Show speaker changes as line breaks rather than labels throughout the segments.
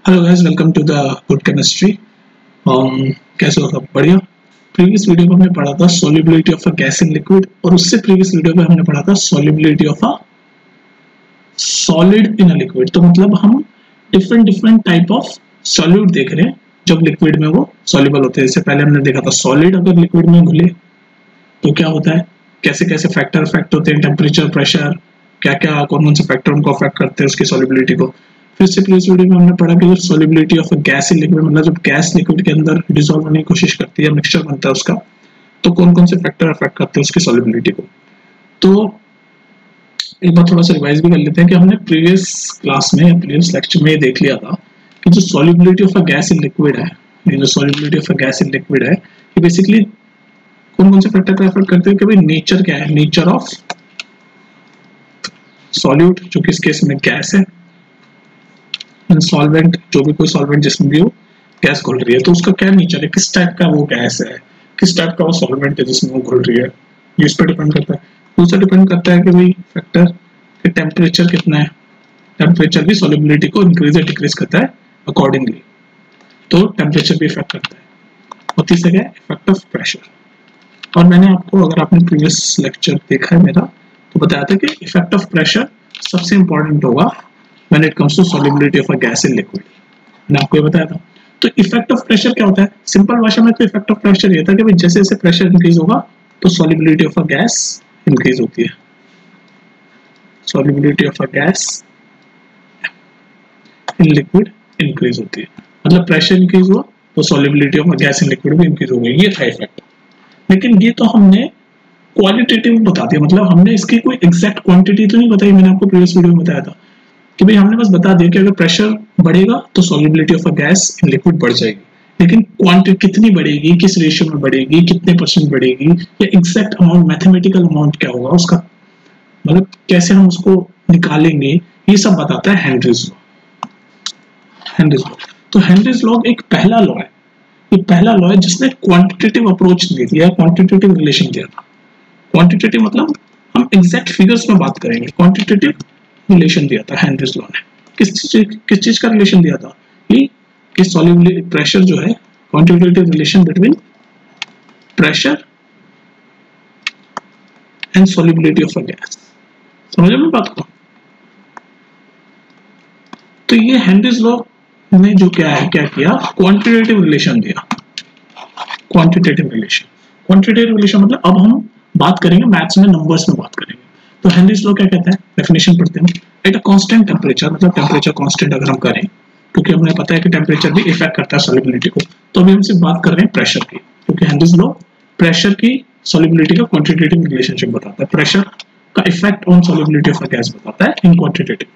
Hello guys, welcome to the good chemistry. कैसे हो सब? बढ़िया। प्रीवियस वीडियो में हमने पढ़ा था solubility of a gas in liquid, और उससे प्रीवियस वीडियो में हमने पढ़ा था solubility of a solid in a liquid. तो मतलब हम different different type of solute देख रहे हैं जब लिक्विड में वो सॉल्युबल होते हैं। इससे पहले हमने देखा था सॉलिड अगर लिक्विड में घुले तो क्या होता है, कैसे कैसे फैक्टर अफेक्ट होते हैं, टेम्परेचर, प्रेशर, क्या क्या कौन कौन से फैक्टर उनको अफेक्ट करते हैं उसकी सॉल्युबिलिटी को। फिर से प्रीवियस वीडियो में हमने पढ़ा कि solubility of a gas in liquid, मतलब जब गैस लिक्विड के अंदर डिसॉल्व होने की कोशिश करती है, मिक्सचर बनता है उसका, तो कौन कौन से फैक्टर अफेक्ट करते हैं उसकी सॉल्युबिलिटी को। तो एक बार थोड़ा सा रिवाइज भी कर लेते हैं कि हमने प्रीवियस क्लास में या प्रीवियस लेक्चर में ये देख लिया था कि जो solubility of a gas in liquid है, ये जो solubility of a gas in liquid है, ये बेसिकली कौन कौन से फैक्टर को अफेक्ट करते हैं कि भाई नेचर क्या है, नेचर ऑफ सॉल्यूट जो कि इस केस में गैस है, सॉल्वेंट जो भी कोई सॉल्वेंट जिसमें भी हो गैस घुल रही है, तो उसका क्या नेचर है, किस टाइप का वो गैस है, किस टाइप का वो सॉल्वेंट है जिसमें वो घुल रही है, ये इस पर डिपेंड करता है। दूसरा डिपेंड करता है कि भाई फैक्टर कि टेम्परेचर कितना है, टेम्परेचर भी सॉल्युबिलिटी को इंक्रीज या डिक्रीज करता है अकॉर्डिंगली, तो टेम्परेचर भी इफेक्ट करता है। और तीसरा क्या है, इफेक्ट ऑफ प्रेशर। और मैंने आपको, अगर आपने प्रीवियस लेक्चर देखा है मेरा, तो बताया था कि इफेक्ट ऑफ प्रेशर सबसे इंपॉर्टेंट होगा when it comes to solubility of a gas in liquid. मैंने आपको ये बताया था। तो इफेक्ट ऑफ प्रेशर क्या होता है? सिंपल भाषा में तो इफेक्ट ऑफ प्रेशर ये था कि जैसे जैसे प्रेशर इंक्रीज होगा तो solubility of a gas increase होती है, solubility of a gas in liquid increase होती है। मतलब प्रेशर इंक्रीज हुआ तो solubility of a gas in liquid भी इंक्रीज हो गई, ये था इफेक्ट। लेकिन ये तो हमने क्वालिटेटिव बता दिया, मतलब हमने इसकी कोई एग्जैक्ट क्वांटिटी तो नहीं बताई। मैंने आपको प्रीवियस वीडियो में बताया था कि भाई हमने बस बता दिया कि अगर प्रेशर बढ़ेगा तो solubility of a gas in liquid बढ़ जाएगी, लेकिन क्वांटिटी कितनी बढ़ेगी, किस रेशियो में बढ़ेगी, कितने परसेंट बढ़ेगी, या एग्जैक्ट अमाउंट, मैथमेटिकल अमाउंट क्या होगा उसका, मतलब कैसे हम उसको निकालेंगे, ये सब बताता है हेनरीज लॉ। हेनरीज लॉ, तो हेनरीज लॉ एक पहला लॉ है, ये पहला लॉ है जिसने क्वांटिटेटिव अप्रोच दे दिया, क्वांटिटेटिव रिलेशन दिया था। क्वांटिटेटिव मतलब हम एग्जैक्ट फिगर्स में बात करेंगे, क्वांटिटेटिव रिलेशन दिया था हेनरीज लॉ ने। किस चीज का रिलेशन दिया था? कि सॉल्युबिलिटी, प्रेशर जो है, quantitative relation between pressure and solubility of a gas. समझ में बात को? तो ये हेनरीज लॉ ने जो क्या किया, क्वांटिटेटिव रिलेशन दिया। क्वांटिटेटिव रिलेशन मतलब अब हम बात करेंगे मैथ्स में, नंबर्स में बात करेंगे। तो हेनरीज लॉ क्या कहता है, डेफिनेशन पढ़ते हैं। एट अ कांस्टेंट टेम्परेचर, मतलब टेम्परेचर कांस्टेंट अगर हम करें, क्योंकि हमें पता है कि टेम्परेचर भी इफेक्ट करता है सॉल्युबिलिटी को, तो अभी हम सिर्फ बात कर रहे हैं प्रेशर की, क्योंकि हेनरीज लॉ प्रेशर की सॉल्युबिलिटी का क्वांटिटेटिव रिलेशनशिप बताता है, प्रेशर का effect on solubility of a gas बताता है इन क्वांटिटेटिव।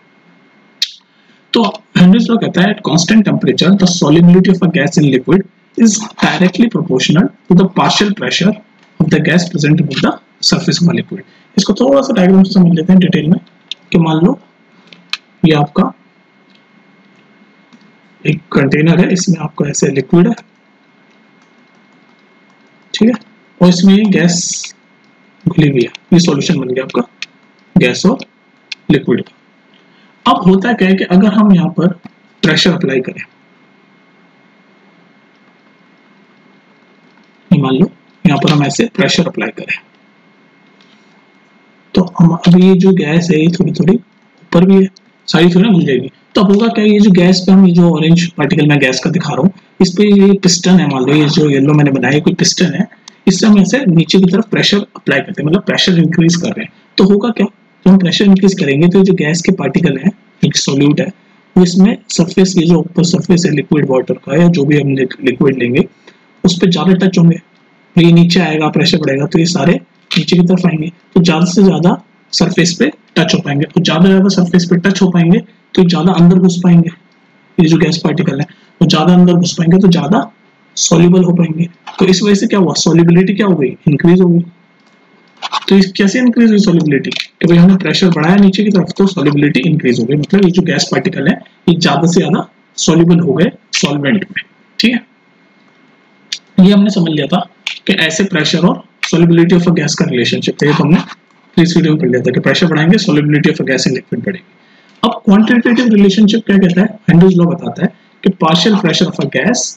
तो हेनरीज लॉ कहता है at constant temperature the solubility of a gas in liquid is directly proportional to the partial pressure of the gas present in the surface of a liquid। इसको थोड़ा सा diagram से समझ लेते हैं डिटेल में कि मान लो ये आपका एक कंटेनर है, इसमें आपका ऐसे लिक्विड है, ठीक है, और इसमें ये गैस घुली हुई है, ये सॉल्यूशन बन गया आपका गैस और लिक्विड का। अब होता क्या है कि अगर हम यहाँ पर प्रेशर अप्लाई करें, मान लो यहाँ पर हम ऐसे प्रेशर अप्लाई करें, तो हम अब ये जो गैस है ये थोड़ी थोड़ी ऊपर भी है, सारी थोड़ी ना घुल जाएगी। तो अब होगा क्या, ये जो गैस पे हम, ये जो ऑरेंज पार्टिकल मैं गैस का दिखा रहा हूँ, इस पे ये पिस्टन है, मान लो ये जो येलो मैंने बनाया कोई पिस्टन है, इससे हम ऐसे नीचे की तरफ प्रेशर अप्लाई करते हैं, मतलब प्रेशर इंक्रीज कर रहे हैं। तो होगा क्या, जब हम प्रेशर इंक्रीज करेंगे तो जो गैस के पार्टिकल है, एक सॉल्यूट है, वो इसमें सरफेस, ये जो ऊपर सरफेस है लिक्विड वाटर का या जो भी हम लिक्विड लेंगे उस पर ज्यादा टच होंगे, ये नीचे आएगा, प्रेशर बढ़ेगा तो ये सारे नीचे की तरफ आएंगे, तो ज्यादा से ज्यादा सरफेस पे टच हो पाएंगे, और ज्यादा सरफेस पे टच हो पाएंगे तो ज्यादा अंदर घुस पाएंगे, ये जो गैस पार्टिकल है वो ज्यादा अंदर घुस पाएंगे तो ज्यादा सॉल्युबल हो पाएंगे। तो इस वजह से क्या हुआ, सॉल्युबिलिटी क्या हो गई, इंक्रीज हो गई। तो इस कैसे इंक्रीज हुई सॉल्युबिलिटी, कि भाई हमने प्रेशर बढ़ाया नीचे की तरफ तो सॉल्युबिलिटी इंक्रीज हो गई, मतलब ये जो गैस पार्टिकल है ये ज्यादा से ज्यादा सॉल्युबल हो गए सॉल्वेंट में, ठीक है। ये हमने समझ लिया था कि ऐसे प्रेशर और सॉल्युबिलिटी ऑफ अ गैस का रिलेशनशिप है, ये तो हमने इस वीडियो में पढ़ लिया था कि प्रेशर बढ़ाएंगे solubility of a gas in liquid बढ़ेगी। अब क्वांटिटेटिव रिलेशनशिप क्या कहता है, हेनरीज लॉ बताता है कि partial pressure of a gas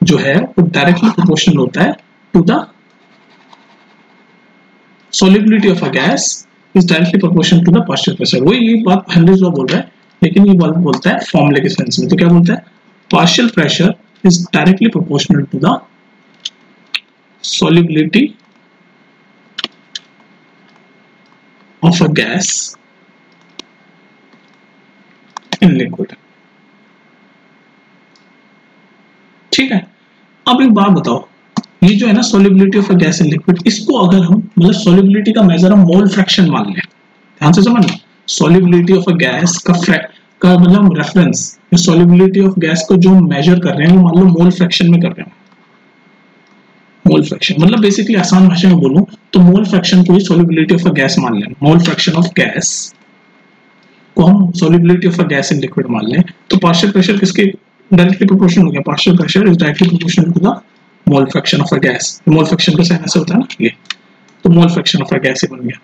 जो है वो डायरेक्टली प्रोपोर्शनल होता है to the solubility of a gas is directly proportional to the partial pressure। वही ये बात हेनरीज लॉ बोल रहा है, लेकिन ये बात बोलता है फॉर्मूले के सेंस में। तो क्या बोलता है? partial pressure is directly proportional to the solubility of a gas in liquid। ठीक है, अब एक बात बताओ, ये जो है ना solubility of a gas in liquid, इसको अगर हम मतलब solubility का मेजर हम मोल फ्रैक्शन मान लें, ध्यान से समझना, solubility of a gas का मतलब रेफरेंस, solubility of gas को जो मेजर कर रहे हैं वो मान लो मोल फ्रैक्शन में कर रहे हैं। मोल फ्रैक्शन मतलब बेसिकली आसान भाषा में बोलूं तो मोल फ्रैक्शन को ही solubility of a gas मान लें। मोल फ्रैक्शन ऑफ गैस को हम solubility of a gas in liquid मान लें, तो पार्शियल प्रेशर किसके डायरेक्टली प्रोपोर्शनल हो गया? Partial pressure is directly proportional to the mole fraction of a gas. Mole fraction का साइन ऐसे होता है ना, ये तो mole fraction of a gas ही बन गया।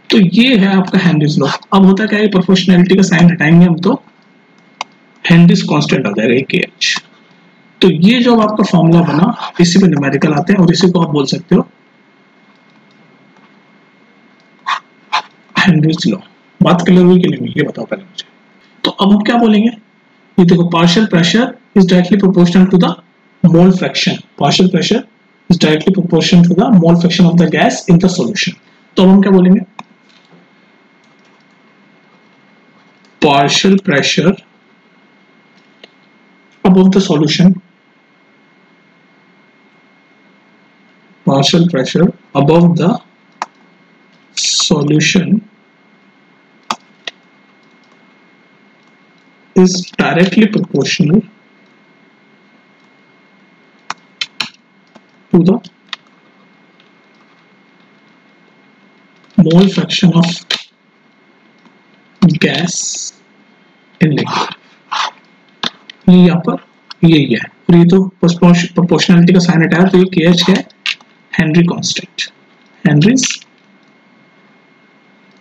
तो ये है आपका हेनरीज लॉ। अब होता क्या है, प्रोपोर्शनैलिटी का साइन हटाएंगे हम तो हेनरीज कांस्टेंट आ जाएगा kH। तो ये जो आपका फॉर्मूला बना, इसी पे न्यूमेरिकल आते हैं और इसी को आप बोल सकते हो हेनरीज लॉ। बात क्लियर हुई कि नहीं, ये बताओ पहले मुझे। तो अब हम क्या बोलेंगे, ये देखो partial pressure is directly proportional to the mole fraction। partial pressure is directly proportional to the mole fraction of the gas in the solution। तो हम क्या बोलेंगे, partial pressure above the solution, partial pressure above the solution is directly proportional to the mole fraction of gas in liquid। ये यहाँ पर यही है, और ये तो प्रोपोर्शनैलिटी का साइन हटाया तो ये kH क्या है? Henry constant, Henrys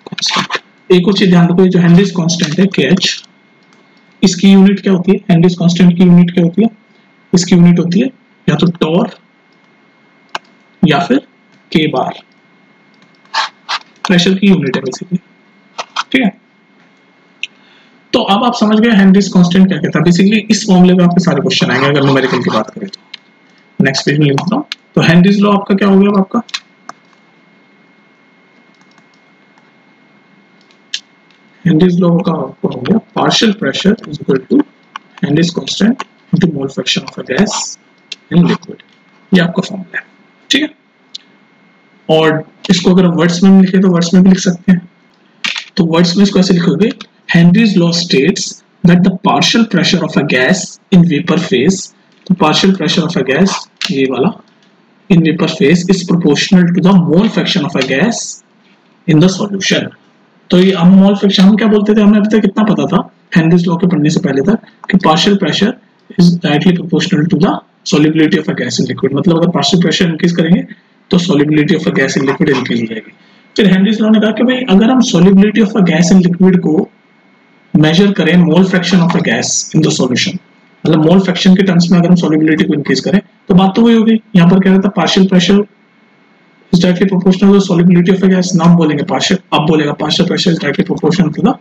constant. एक और चीज ध्यान रखो, ये जो हेनरीज कांस्टेंट है kH, इसकी यूनिट क्या होती है? हेनरीज कांस्टेंट की यूनिट क्या होती है? इसकी यूनिट होती है या तो टॉर या फिर के बार, प्रेशर की यूनिट है बेसिकली। ठीक है, तो अब आप समझ गए हेनरीज कांस्टेंट क्या कहता है। बेसिकली इस फॉर्मूले में आपके सारे क्वेश्चन आएंगे अगर न्यूमेरिकल की बात करें तो। नेक्स्ट पेज में लिखता हूं, तो हेनरीज लॉ आपका क्या हो गया? आपका हेनरीज लॉ का हो गया partial pressure is equal to Henry's constant into mole fraction of a gas in liquid. ये आपका फॉर्मूला है। ठीक है, और इसको अगर वर्ड्स में लिखे तो वर्ड्स में भी लिख सकते हैं। तो वर्ड्स में इसको ऐसे लिखोगे, Henry's law states that the partial pressure of a gas in vapour phase, तो partial pressure of a gas ये वाला in vapour phase is proportional to the mole fraction of a gas in the solution. तो ये हम mole fraction हम क्या बोलते थे, हमें अभी तक कितना पता था हेनरीज लॉ के पढ़ने से पहले तक कि partial pressure is directly proportional to the solubility of a gas in liquid। मतलब अगर पार्शियल प्रेशर इंक्रीज करेंगे तो solubility of a gas in liquid increase हो जाएगी। फिर हेनरीज लॉ ने कहा कि भाई अगर हम solubility of a gas in liquid को मेजर करें मोल fraction of a gas in the solution, मतलब मोल फ्रैक्शन के टर्म्स में अगर हम solubility को इंक्रीज करें तो बात तो वही होगी। यहाँ पर क्या रहता है, partial pressure is directly proportional to the solubility of a gas। नाम बोलेंगे पार्शियल, अब बोलेगा partial pressure is directly proportional to the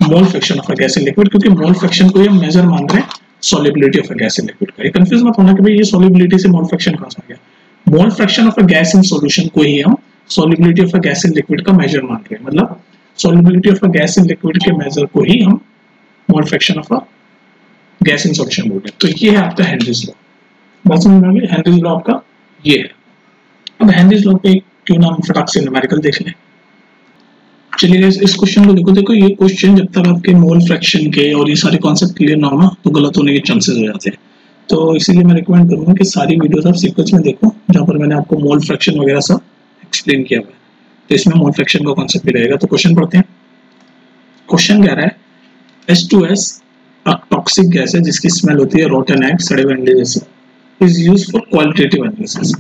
mole fraction of a gas in liquid, क्योंकि मोल फ्रैक्शन को हम मेजर मान रहे हैं solubility of a gas in liquid का। ये कंफ्यूज मत होना कि भाई ये solubility से मोल फ्रैक्शन कहां से आ गया। मोल fraction of a gas in solution को ही हम solubility of a gas in liquid का मेजर मान रहे हैं, मतलब solubility of a gas in liquid के मेजर को ही हम मोल fraction of a gas in solution बोलते हैं। तो ये है आपका हेनरीज लॉ। बात समझ में आ गई? हेनरीज लॉ आपका ये है। अब हेनरीज लॉ पे क्यों ना हम फटाक से न्यूमेरिकल देख लें। चलिए इस क्वेश्चन को देखो ये क्वेश्चन जब तक आपके मोल फ्रैक्शन के और ये सारे कॉन्सेप्ट क्लियर ना हो ना तो गलत होने के चांसेस हो जाते हैं। तो इसीलिए मैं रिकमेंड करूंगा कि सारी वीडियोस आप सीक्वेंस में देखो जहां पर मैंने आपको मोल फ्रैक्शन वगैरह सब एक्सप्लेन किया हुआ है। तो इसमें मोल फ्रैक्शन का कॉन्सेप्ट भी रहेगा। तो क्वेश्चन पढ़ते हैं। क्वेश्चन कह रहा है H2S टॉक्सिक गैस है जिसकी स्मेल होती है रोटन एग, सड़े हुए अंडे जैसी, is used for qualitative analysis.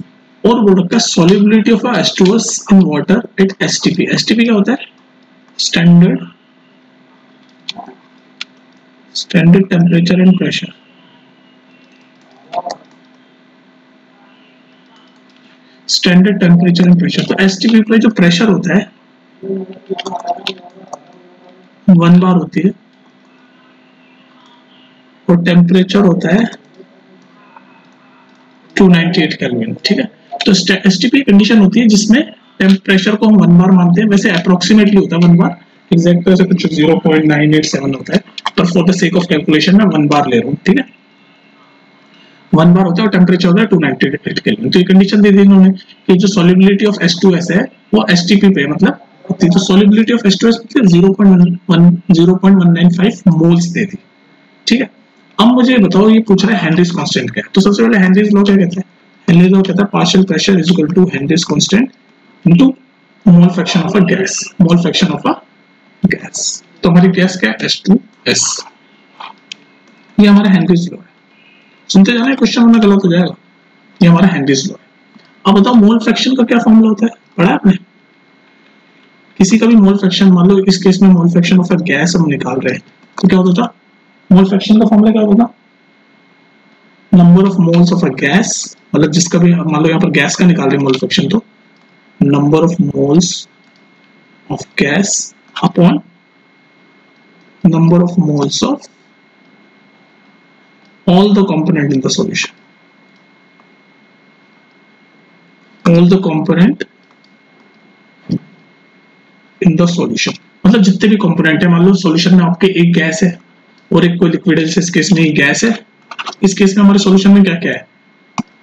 और वो रखा solubility of H2S in water at STP। STP क्या होता है? Standard standard temperature and pressure, standard temperature and pressure. तो एसटीपी पे जो प्रेशर होता है 1 बार होती है और टेम्परेचर होता है 298 केल्विन, ठीक है। तो एसटीपी कंडीशन होती है जिसमें टेम्परेचर को हम 1 बार मानते हैं, वैसे अप्रोक्सीमेटली होता है 1 बार, एग्जैक्ट वैसे कुछ 0.987 होता है, पर for the sake of calculation मैं 1 बार ले रहा हूँ, ठीक है। 1 बार होता है और टेम्परेचर होता है 298 केल्विन। तो ये कंडीशन दे दी इन्होंने कि जो सॉल्युबिलिटी ऑफ H2S है वो एसटीपी पे मतलब होती है, तो सॉल्युबिलिटी ऑफ H2S मतलब 0.195 मोल्स दे दी, ठीक है। अब मुझे बताओ, ये पूछ रहा है हेनरीज कांस्टेंट क्या है। तो सबसे पहले हेनरीज लॉ क्या कहता है? हेनरीज लॉ कहता है partial pressure is equal to Henry's constant into mole fraction of a gas, mole fraction of a gas. तो हमारी गैस क्या है? H2S। ये हमारा हेनरीज लॉ है। सुनते जाना, क्वेश्चन में गलत हो जाएगा। ये हमारा हेनरीज लॉ है। अब बताओ मोल फ्रैक्शन का क्या फॉर्मूला होता है, पढ़ा है आपने? किसी का भी मोल फ्रैक्शन, मान लो इस केस में मोल फ्रैक्शन ऑफ अ गैस हम निकाल रहे हैं, तो क्या होता था? मोल फ्रैक्शन का फॉर्मूला क्या होता? Number of moles of a gas, मतलब जिसका भी मान लो यहाँ पर गैस का निकाल रहे हैं मोल फ्रैक्शन, तो number of moles of gas upon number of moles of all the component in the solution, all the component in the solution, मतलब जितने भी कंपोनेंट है, मान लो सॉल्यूशन में आपके एक गैस है और एक कोई लिक्विड है, जैसे इस केस में गैस है, इस केस में हमारे सॉल्यूशन में क्या क्या है?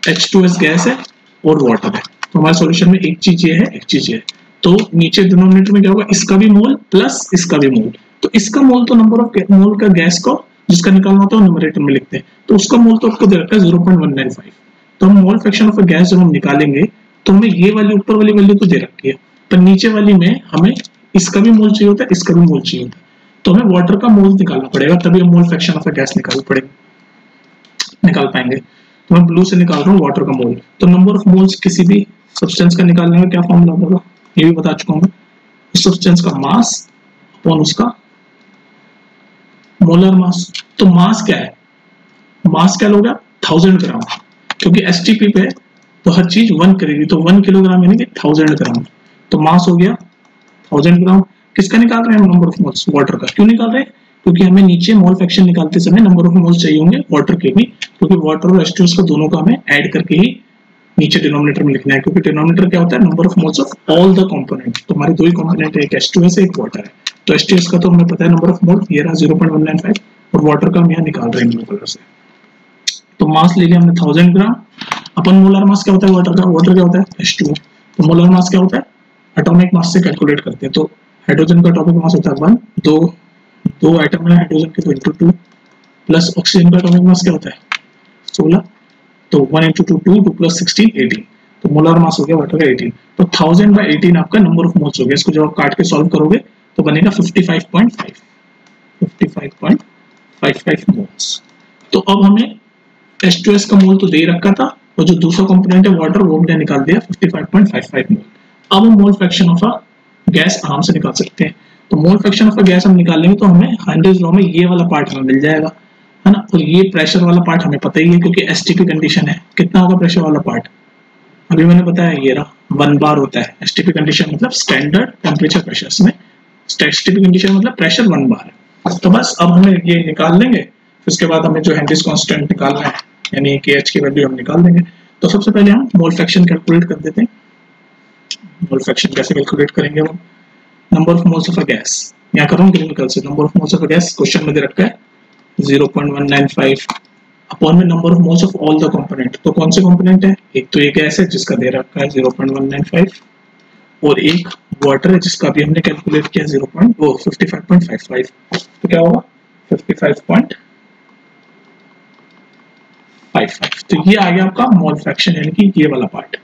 H2S गैस है और वाटर है। तो हमारे सॉल्यूशन में एक चीज ये है, एक चीज ये है। तो नीचे डिनोमिनेटर में क्या होगा? इसका भी मोल प्लस इसका भी मोल। तो इसका मोल तो नंबर ऑफ मोल का गैस को जिसका निकालना होता है न्यूमरेटर में लिखते हैं, तो उसका मोल तो आपको दे रखा है 0.195। तो हम मोल फ्रैक्शन ऑफ अ गैस जब हम निकालेंगे तो हमें ये वाली ऊपर वाली वैल्यू तो दे रखी है, पर नीचे वाली में हमें इसका भी मोल चाहिए होता है, इसका भी मोल चाहिए होता है। तो हमें वाटर का मोल निकालना पड़ेगा, तभी हम मोल फ्रैक्शन ऑफ अ गैस निकाल पाएंगे। तो मैं ब्लू से निकाल रहा हूँ वाटर का मोल। तो नंबर ऑफ मोल्स किसी भी सब्सटेंस का निकालने का क्या फॉर्मूला होगा, ये भी बता चुका हूँ मैं। उस सब्सटेंस का मास अपॉन उसका मोलर मास। तो मास क्या है? मास क्या होगा? 1000 ग्राम, क्योंकि एसटीपी पे तो हर चीज 1 करेगी, तो 1 किलोग्राम यानी कि 1000 ग्राम। तो मास हो गया 1000 ग्राम। किसका निकाल रहे हैं हम? नंबर ऑफ मोल्स वाटर का। क्यों निकाल रहे हैं? क्योंकि हमें नीचे मोल फ्रैक्शन निकालते समय नंबर ऑफ मोल्स चाहिए होंगे वाटर के भी, क्योंकि वाटर और H2S को दोनों का हमें ऐड करके ही नीचे डिनोमिनेटर में लिखना है, क्योंकि डिनोमिनेटर क्या होता है? Number of moles of all the component. तो हमारे दो ही कंपोनेंट है, एक H2S है, एक वाटर है। तो H2S का तो हमें पता है नंबर ऑफ मोल, ये रहा 0.195, और वाटर का हम यहाँ निकाल रहे हैं ब्लू कलर से। तो मास ले लिया हमने 1000 ग्राम। अपन मोलर मास क्या होता है वाटर का? वाटर क्या होता है? H2O। तो मोलर मास क्या होता है? एटॉमिक मास से कैलकुलेट करते हैं। तो हाइड्रोजन का एटॉमिक मास होता है 1, दो एटम है हाइड्रोजन के, तो इंटू 2, प्लस ऑक्सीजन का एटॉमिक मास क्या होता है? 16, तो 1 इंटू 2 2 प्लस 16 18। तो मोलर मास हो गया वाटर का 18। तो 1000/18 आपका नंबर ऑफ मोल्स हो गया। इसको जब आप काट के सॉल्व करोगे तो बनेगा 55.55 मोल्स। तो अब हमें H2S का मोल तो दे रखा था, और जो दूसरा कंपोनेंट है वाटर वो हमने निकाल दिया 55.55 मोल। अब हम मोल फ्रैक्शन ऑफ अ गैस आराम से निकाल सकते हैं। तो mole fraction of a gas हम निकालेंगे तो हमें हेनरीज लॉ में ये वाला पार्ट हमें मिल जाएगा, है ना। और ये प्रेशर वाला पार्ट हमें पता ही है, क्योंकि एसटीपी कंडीशन है। कितना होगा प्रेशर वाला पार्ट? अभी मैंने बताया, ये रहा 1 बार होता है। एसटीपी कंडीशन मतलब स्टैंडर्ड टेम्परेचर प्रेशर, इसमें एसटीपी कंडीशन मतलब प्रेशर 1 बार है। तो बस अब हमें ये निकाल लेंगे, फिर उसके बाद हमें जो हेनरीज कांस्टेंट निकालना है, यानी KH की वैल्यू हम निकाल देंगे। तो सबसे पहले हम मोल फ्रैक्शन कैलकुलेट कर देते हैं। मोल फ्रैक्शन कैसे कैलकुलेट करेंगे हम? Number of moles of a gas, यहाँ कर रहा हूँ केमिकल से। Number of moles of a gas question में दे रखा है 0.195 अपॉन में number of moles of all the component. तो कौन से कंपोनेंट है? एक तो ये गैस है जिसका दे रखा है 0.195, और एक वाटर है जिसका भी हमने कैलकुलेट किया 55.55। तो क्या होगा? 55.55। तो ये आ गया आपका मोल फ्रैक्शन, यानी कि ये वाला पार्ट।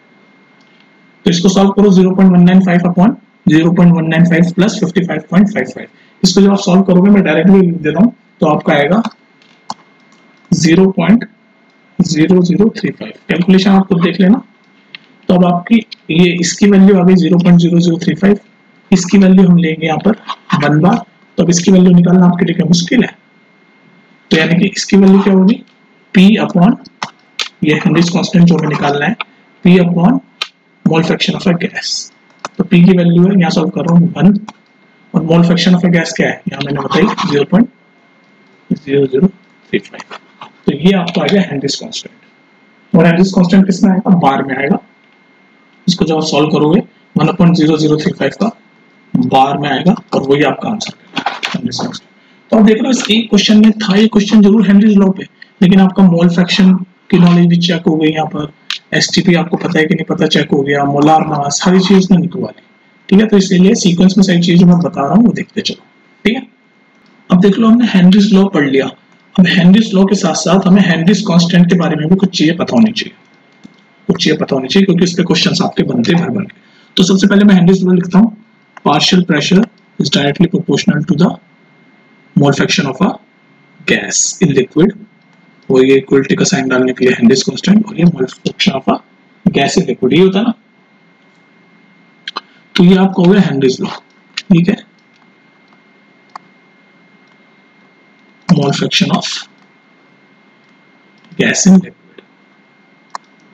तो इसको सॉल्व करो, 0.195 अपॉन 0.195 प्लस 55.55। इसको जब आप सॉल्व करोगे, मैं डायरेक्टली लिख देता हूँ, तो आपका आएगा 0.0035। कैलकुलेशन आप खुद देख लेना। तो अब आपकी ये इसकी वैल्यू आ गई 0.0035, इसकी वैल्यू हम लेंगे यहाँ पर 1 बार। तो अब इसकी वैल्यू निकालना आपके लिए क्या मुश्किल है? तो यानी कि इसकी वैल्यू क्या होगी, P अपॉन ये हेनरीज कांस्टेंट जो हमें निकालना है, P upon mole fraction of a gas. तो P की वैल्यू है, यहाँ सॉल्व कर रहा हूँ 1, और मोल फ्रैक्शन ऑफ अ गैस क्या है, यहाँ मैंने बताई 0.0035। तो ये आपको आ गया हेनरीज कांस्टेंट, और हेनरीज कांस्टेंट किसमें आएगा, बार में आएगा। इसको जब आप सॉल्व करोगे 1.0035 का बार में आएगा, और वही आपका आंसर है हेनरीज कांस्टेंट। तो आप देख रहे हो इस एक क्वेश्चन में था, ये क्वेश्चन जरूर हेनरीज लॉ पे, लेकिन आपका मोल फ्रैक्शन की नॉलेज भी चेक हो गई, यहाँ पर एसटीपी आपको पता है कि नहीं पता चेक हो गया, मोलार मास, सारी चीज ने निकलवा ली। ठीक है, तो इसलिए सीक्वेंस में सारी चीजें मैं बता रहा हूँ वो देखते चलो। ठीक है, अब देख लो हमने हेनरीज लॉ पढ़ लिया, अब हेनरीज लॉ के साथ साथ हमें हेनरीज कांस्टेंट के बारे में भी कुछ चीजें पता होनी चाहिए, कुछ चीजें पता होनी चाहिए, क्योंकि इस पे क्वेश्चन आपके बनते भर भर के। तो सबसे पहले मैं हेनरीज लॉ लिखता हूँ, partial pressure is directly proportional to the mole fraction of a gas in liquid, वो ये इक्वलिटी का साइन डालने के लिए हेनरीज कांस्टेंट, और ये मोल fraction of a gas in liquid, ये होता है ना। तो ये आपको हो गया हेनरीज लॉ। ठीक है, मोल fraction of gas in liquid,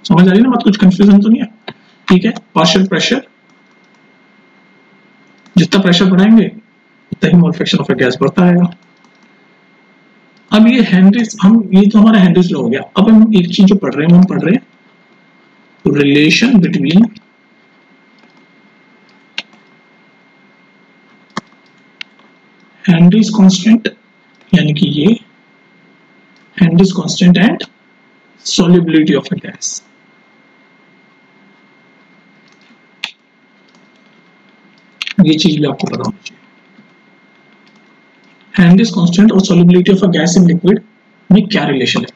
समझ आ रही है ना बात, कुछ कंफ्यूजन तो नहीं है। ठीक है, पार्शियल प्रेशर, जितना प्रेशर बढ़ाएंगे उतना ही mole fraction of a gas बढ़ता रहेगा। अब ये हेनरीज, हम ये तो हमारा हेनरीज लॉ हो गया। अब हम एक चीज जो पढ़ रहे हैं, हम पढ़ रहे हैं रिलेशन बिटवीन हेनरीज कांस्टेंट, यानी कि ये Henrys constant and solubility of a gas. ये चीज भी आपको पता होनी चाहिए, हेनरीज कांस्टेंट और solubility of a gas in liquid में क्या रिलेशन है।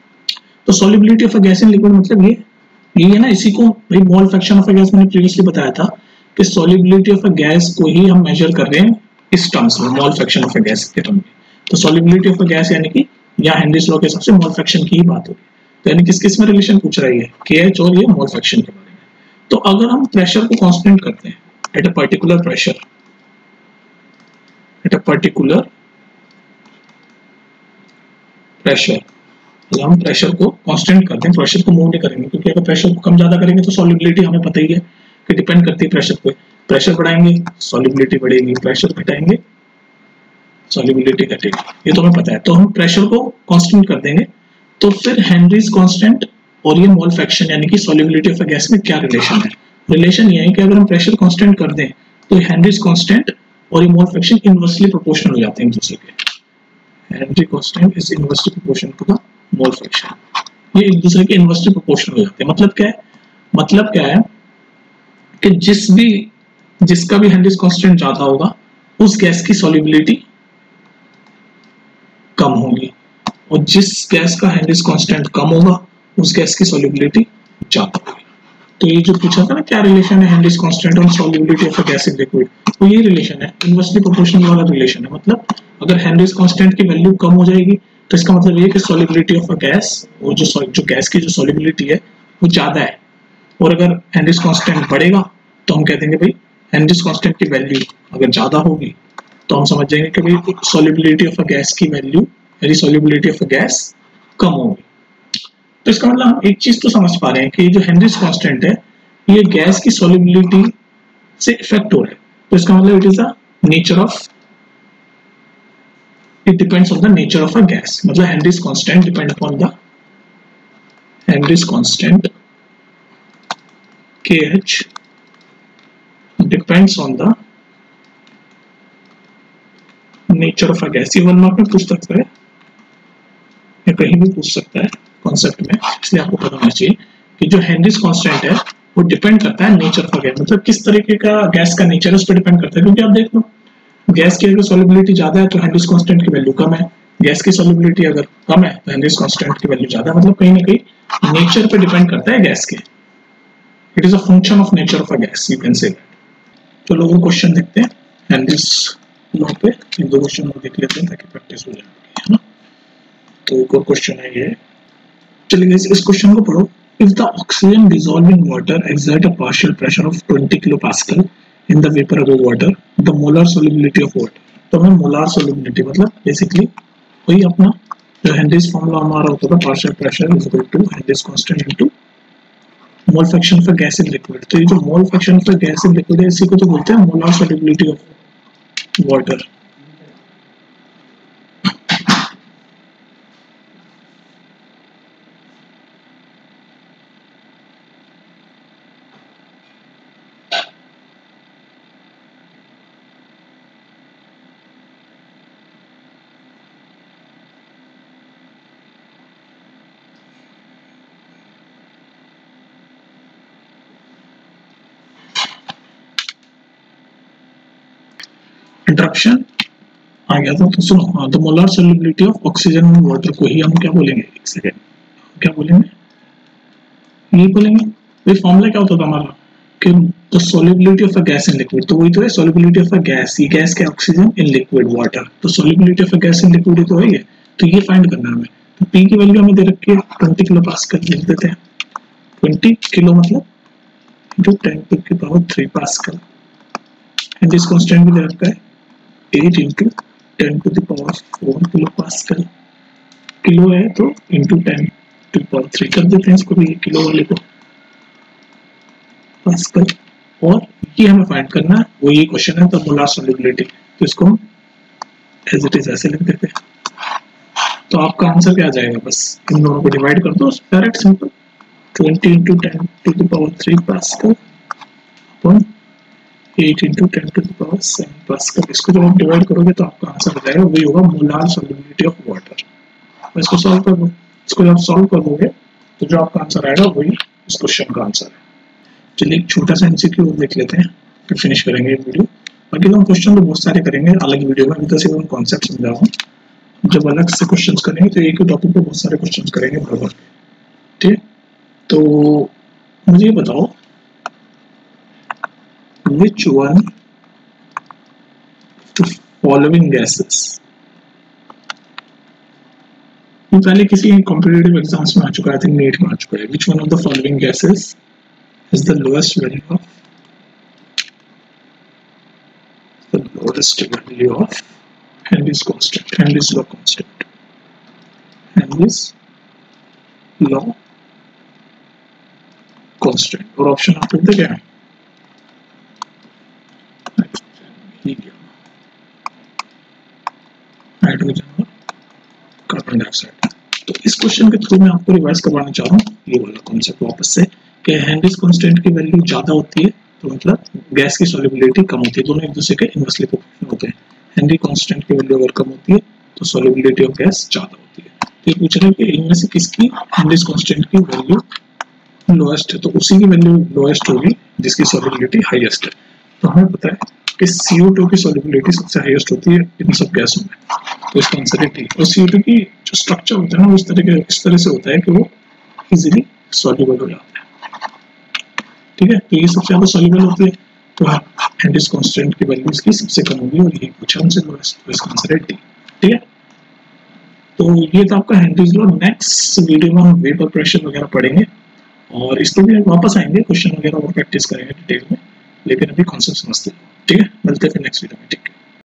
तो solubility of a gas in liquid मतलब ये है ना, इसी को भाई मोल फ्रैक्शन ऑफ अ गैस मैंने प्रीवियसली बताया था कि सॉल्युबिलिटी ऑफ अ गैस को ही हम मेजर कर रहे हैं इस टर्म्स में, मोल फ्रैक्शन ऑफ अ गैस के टर्म में। तो सॉल्युबिलिटी ऑफ अ गैस यानी कि यहाँ हेनरीज लॉ के हिसाब से मोल फ्रैक्शन की ही बात होगी। तो यानी किस किस में रिलेशन पूछ रहा है, KH और ये मोल फ्रैक्शन के बारे में। तो अगर हम प्रेशर को कांस्टेंट करते हैं at a particular pressure, at a particular pressure, हम प्रेशर को कांस्टेंट करते हैं, प्रेशर को मूव नहीं करेंगे, क्योंकि अगर प्रेशर को कम ज्यादा करेंगे तो सॉल्युबिलिटी हमें पता ही है कि डिपेंड करती है प्रेशर पे। प्रेशर बढ़ाएंगे सॉल्युबिलिटी बढ़ेगी, प्रेशर घटाएंगे सॉल्युबिलिटी घटेगी, ये तो हमें पता है। तो हम प्रेशर को कांस्टेंट कर देंगे, तो फिर हेनरीज कांस्टेंट और ये मोल फ्रैक्शन यानी कि सॉल्युबिलिटी ऑफ अ गैस में क्या रिलेशन है। रिलेशन ये है कि अगर हम प्रेशर कांस्टेंट कर दें तो हेनरीज कांस्टेंट और ये मोल फ्रैक्शन इनवर्सली प्रोपोर्शनल हो जाते हैं एक दूसरे के। Henry constant is inversely proportional to the mole fraction, ये एक दूसरे के इनवर्सली प्रोपोर्शनल हो जाते हैं। मतलब क्या है, मतलब क्या है कि जिसका भी हेनरीज कांस्टेंट ज्यादा होगा उस गैस की सॉल्युबिलिटी कम होगी, और जिस गैस का हेनरीज कांस्टेंट कम होगा उस गैस की सॉल्युबिलिटी ज्यादा होगी। तो ये जो पूछा था ना क्या रिलेशन है हेनरीज कांस्टेंट और solubility of a gas in liquid, तो ये रिलेशन है, इनवर्सली प्रोपोर्शनल वाला रिलेशन है। मतलब अगर हेनरीज कांस्टेंट की वैल्यू कम हो जाएगी तो इसका मतलब ये कि सॉल्युबिलिटी ऑफ अ गैस, वो जो गैस की जो सॉल्युबिलिटी है वो ज्यादा है, और अगर हेनरीज कांस्टेंट बढ़ेगा तो हम कह देंगे भाई हेनरीज कांस्टेंट की वैल्यू अगर ज्यादा होगी तो हम समझ जाएंगे कि भाई सॉल्युबिलिटी ऑफ अ गैस की वैल्यू यानी सॉल्युबिलिटी ऑफ अ गैस कम होगी। तो इसका मतलब हम एक चीज तो समझ पा रहे हैं कि जो हेनरीज कांस्टेंट है ये गैस की सॉल्युबिलिटी से इफेक्ट हो रहा है। तो इसका मतलब it is the nature of, it depends on the nature of a gas, मतलब Henry's constant depend upon the Henry's constant KH depends on the nature of a gas. ये 1 मार्क में पूछ सकता है या कहीं भी पूछ सकता है कॉन्सेप्ट में, इसलिए आपको पता होना चाहिए कि जो हेनरीज कांस्टेंट है वो डिपेंड करता है नेचर ऑफ अ गैस, मतलब किस तरीके का गैस का नेचर है उस पर डिपेंड करता है। क्योंकि आप देख लो गैस की अगर सॉल्युबिलिटी ज्यादा है तो हेनरीज कांस्टेंट की वैल्यू कम है, गैस की सॉल्युबिलिटी अगर कम है तो हेनरीज कांस्टेंट की वैल्यू ज्यादा है, मतलब कहीं ना कहीं नेचर पे डिपेंड करता है गैस के। It is a function of nature of a gas, you can say that. चलो वो क्वेश्चन देखते हैं हेनरीज लॉ पे, इन दो क्वेश्चन को देख लेते हैं ताकि प्रैक्टिस हो जाए, है ना। तो एक और क्वेश्चन है ये, चलिए इस क्वेश्चन को पढ़ो। If the oxygen dissolved in water exert a partial pressure of 20 kilopascal in the vapor above water, the molar solubility of water। तो हमें मोलार solubility मतलब बेसिकली वही अपना जो हेनरीज फॉर्मूला हमारा होता था partial pressure is equal to Henry's constant into mole fraction for gas in liquid. तो ये जो mole fraction for gas in liquid है इसी को तो बोलते हैं molar solubility of water. Interruption आ गया था तो सुनो। हाँ, तो molar solubility of oxygen in water को ही हम क्या बोलेंगे, एक सेकेंड, क्या बोलेंगे, ये बोलेंगे भाई फॉर्मूला क्या होता था हमारा कि the solubility of a gas in liquid, तो वही तो है सॉल्युबिलिटी ऑफ अ गैस, ये गैस क्या ऑक्सीजन इन लिक्विड वाटर, तो solubility of a gas in liquid तो है ये, तो ये फाइंड करना है हमें। तो पी की वैल्यू हमें दे रखी है 20 किलो पास्कल, लिख देते हैं 20 किलो मतलब इंटू 10 टू की power 3 pascal, and this constant भी दे रखा है 8 into 10 to the power 4 kilo pascal, kilo है तो इंटू 10 टू पावर 3 कर देते हैं इसको भी, किलो वाले को पास्कल, और ये हमें फाइंड करना है, वो ये क्वेश्चन है द मोलार सॉल्युबिलिटी, तो इसको हम एज इट इज ऐसे लिख देते हैं। तो आपका आंसर क्या आ जाएगा, बस इन दोनों को डिवाइड कर दो direct simple, 20 into 10 to the power 3 pascal upon 8 into 10 to the power 7 pascal, इसको जब आप डिवाइड करोगे तो आपका आंसर आ जाएगा, वही होगा मोलार सॉल्युबिलिटी ऑफ वाटर। इसको सॉल्व कर दो, इसको जब सॉल्व कर दोगे तो जो आपका आंसर आएगा वही इस क्वेश्चन का आंसर है। चलिए एक छोटा सा एमसीक्यू देख लेते हैं फिर फिनिश करेंगे ये वीडियो। बाकी तो हम क्वेश्चन तो बहुत सारे करेंगे अलग वीडियो में, अभी तो सिर्फ हम कॉन्सेप्ट समझा रहा हूँ, जब अलग से क्वेश्चंस करेंगे तो एक ही टॉपिक पे बहुत सारे क्वेश्चंस करेंगे बराबर। ठीक, तो मुझे बताओ which one the following gases, ये पहले किसी कॉम्पिटिटिव एग्जाम्स में आ चुका है, आई थिंक नीट में आ चुका है, which one of the following gases is the lowest value of Henry's constant, Henry's law constant, Henry's law constant, और ऑप्शन आपको दे क्या है, हाइड्रोजन और कार्बन डाइऑक्साइड। तो इस क्वेश्चन के थ्रू मैं आपको रिवाइज करवाना चाह रहा हूँ ये वाला कॉन्सेप्ट वापस से, कि हेनरीज कांस्टेंट की वैल्यू ज्यादा होती है तो मतलब गैस की सॉल्युबिलिटी कम होती है, दोनों एक दूसरे के इनवर्सली प्रोपोर्शनल होते हैं। हेनरी कांस्टेंट की वैल्यू अगर कम होती है तो सॉल्युबिलिटी ऑफ गैस ज्यादा होती है। तो ये पूछ रहे हैं कि इनमें से किसकी हेनरीज कांस्टेंट की वैल्यू लोएस्ट है, तो उसी की वैल्यू लोएस्ट होगी जिसकी सॉल्युबिलिटी हाईएस्ट है। तो हमें पता है कि CO2 की सॉल्युबिलिटी सबसे हाईएस्ट होती है इन सब गैसों में, तो इसका आंसर है टी। और CO2 की जो स्ट्रक्चर होता है ना वो इस तरह से होता है कि वो इजीली सॉल्युबल हो जाता है। ठीक है, तो ये सबसे ज्यादा सॉल्युबल होती है, तो हेनरीज कांस्टेंट की वैल्यू इसकी सबसे कम होगी और यही पूछा हमसे लोएस्ट, तो इसका आंसर है टी। ठीक है, तो ये था आपका हेनरीज लॉ। नेक्स्ट वीडियो में हम वेपर प्रेशर वगैरह पढ़ेंगे और इस पर भी वापस आएंगे, क्वेश्चन वगैरह और प्रैक्टिस करेंगे डिटेल में, लेकिन अभी कॉन्सेप्ट समझते हैं। ठीक है, मिलते हैं फिर नेक्स्ट वीडियो में। ठीक है।